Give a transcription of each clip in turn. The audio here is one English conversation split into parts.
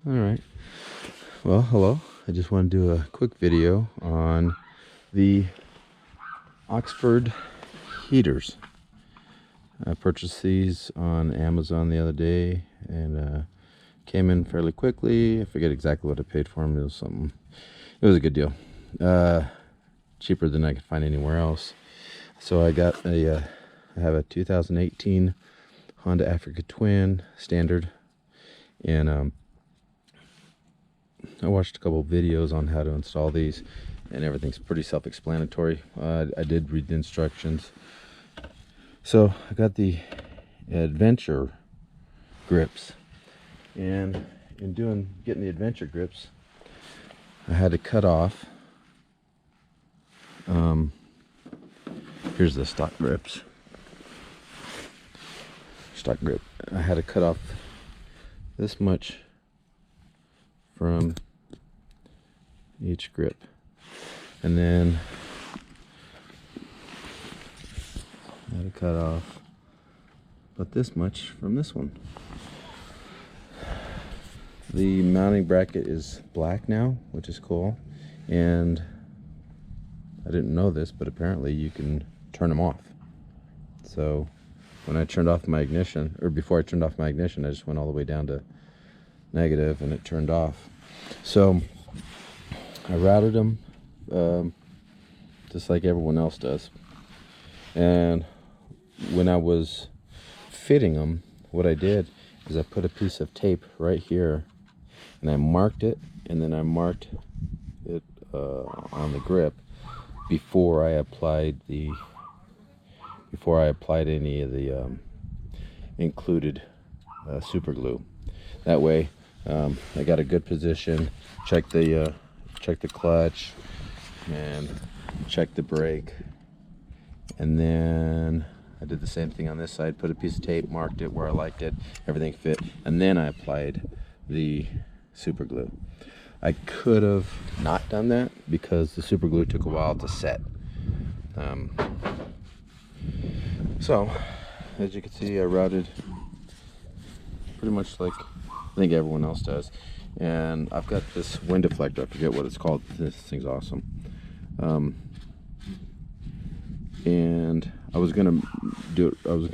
All right. Well, hello. I just want to do a quick video on the Oxford Heaterz. I purchased these on Amazon the other day and came in fairly quickly. I forget exactly what I paid for them. It was something. It was a good deal. Cheaper than I could find anywhere else. So I got I have a 2018 Honda Africa Twin Standard, and I watched a couple of videos on how to install these, and everything's pretty self-explanatory. I did read the instructions. So I got the adventure grips, and in getting the adventure grips, I had to cut off. Here's the stock grips. Stock grip. I had to cut off this much from each grip, and then I had to cut off about this much from this one. The mounting bracket is black now, which is cool, and I didn't know this, but apparently you can turn them off. So when I turned off my ignition, or before I turned off my ignition, I just went all the way down to negative and it turned off. So I routed them just like everyone else does. And when I was fitting them, what I did is I put a piece of tape right here and I marked it, and then I marked it on the grip before I applied any of the included super glue. That way I got a good position, check the clutch and check the brake, and then I did the same thing on this side, put a piece of tape, marked it where I liked it, everything fit, and then I applied the super glue. I could have not done that because the super glue took a while to set. So as you can see, I routed pretty much like I think everyone else does, and I've got this wind deflector. I forget what it's called. This thing's awesome. And I was gonna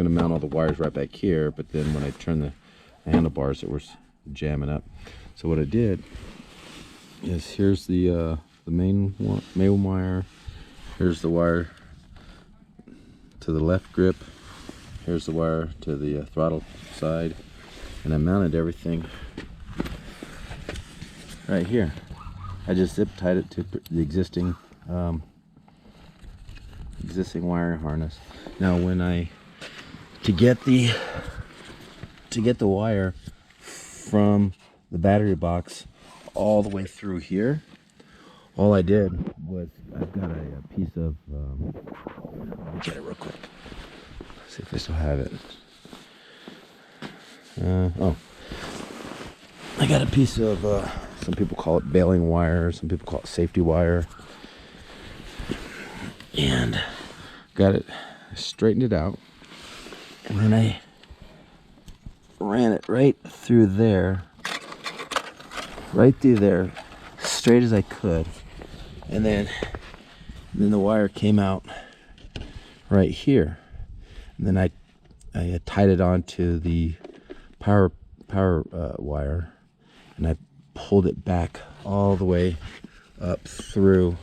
mount all the wires right back here, but then when I turned the handlebars, it was jamming up. So what I did is, here's the main wire. Here's the wire to the left grip. Here's the wire to the throttle side, and I mounted everything right here. I just zip tied it to the existing wire harness. Now to get the wire from the battery box all the way through here, all I did was, I've got a piece of let me get it real quick, see if I still have it. I got a piece of some people call it baling wire, some people call it safety wire, and got it, straightened it out, and then I ran it right through there, straight as I could, and then the wire came out right here, and then I tied it onto the power wire, and I pulled it back all the way up through,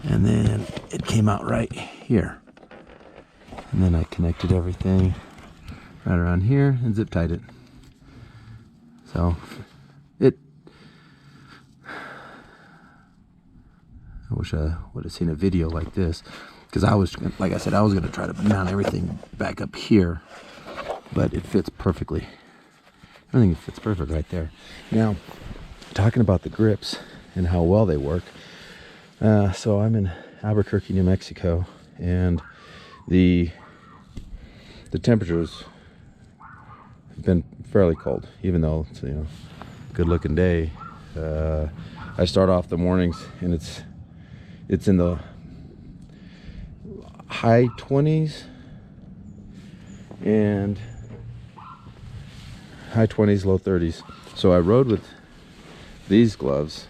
and then it came out right here, and then I connected everything right around here and zip tied it. So I wish I would have seen a video like this, because like I said, I was going to try to mount everything back up here, but it fits perfectly. I think it fits perfect right there. Now, talking about the grips and how well they work, so I'm in Albuquerque, New Mexico, and the temperatures have been fairly cold, even though it's a good looking day. I start off the mornings and it's in the high 20s, and high 20s, low 30s. So I rode with these gloves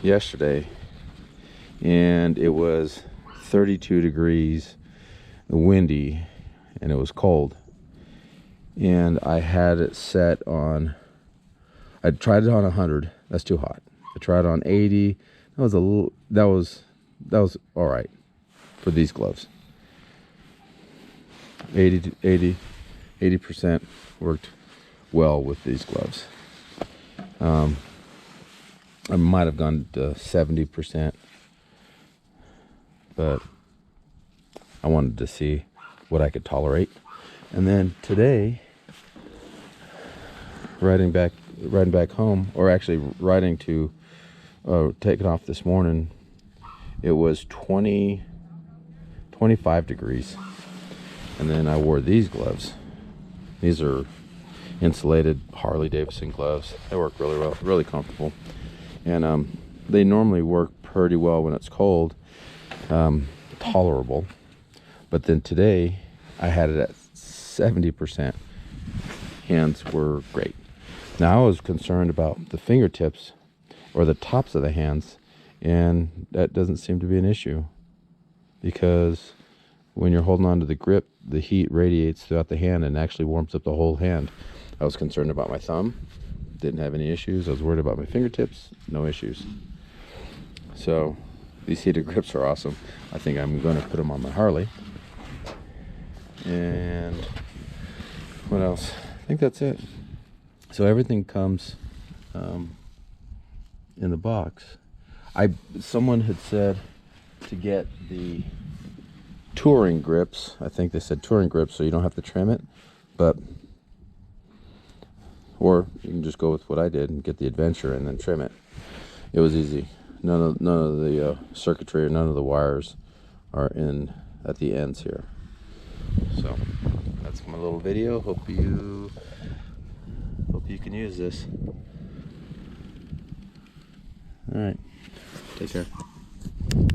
yesterday, and it was 32 degrees, windy, and it was cold. And I had it set on, I tried it on 100. That's too hot. I tried on 80. That was a little, that was all right for these gloves. 80% worked well with these gloves. I might have gone to 70%, but I wanted to see what I could tolerate. And then today, riding back home, or actually riding to taking off this morning, it was 25 degrees. And then I wore these gloves. These are insulated Harley Davidson gloves. They work really well, really comfortable. And they normally work pretty well when it's cold, tolerable. But then today I had it at 70%. Hands were great. Now I was concerned about the fingertips or the tops of the hands, and that doesn't seem to be an issue, because when you're holding on to the grip, the heat radiates throughout the hand and actually warms up the whole hand. I was concerned about my thumb, didn't have any issues. I was worried about my fingertips, no issues. So these heated grips are awesome. I think I'm going to put them on my Harley. And what else? I think that's it. So everything comes in the box. Someone had said to get the touring grips. I think they said touring grips, so you don't have to trim it. Or you can just go with what I did and get the Adventure and then trim it. It was easy. None of the circuitry or none of the wires are in at the ends here. So that's my little video. Hope you can use this. All right, take care.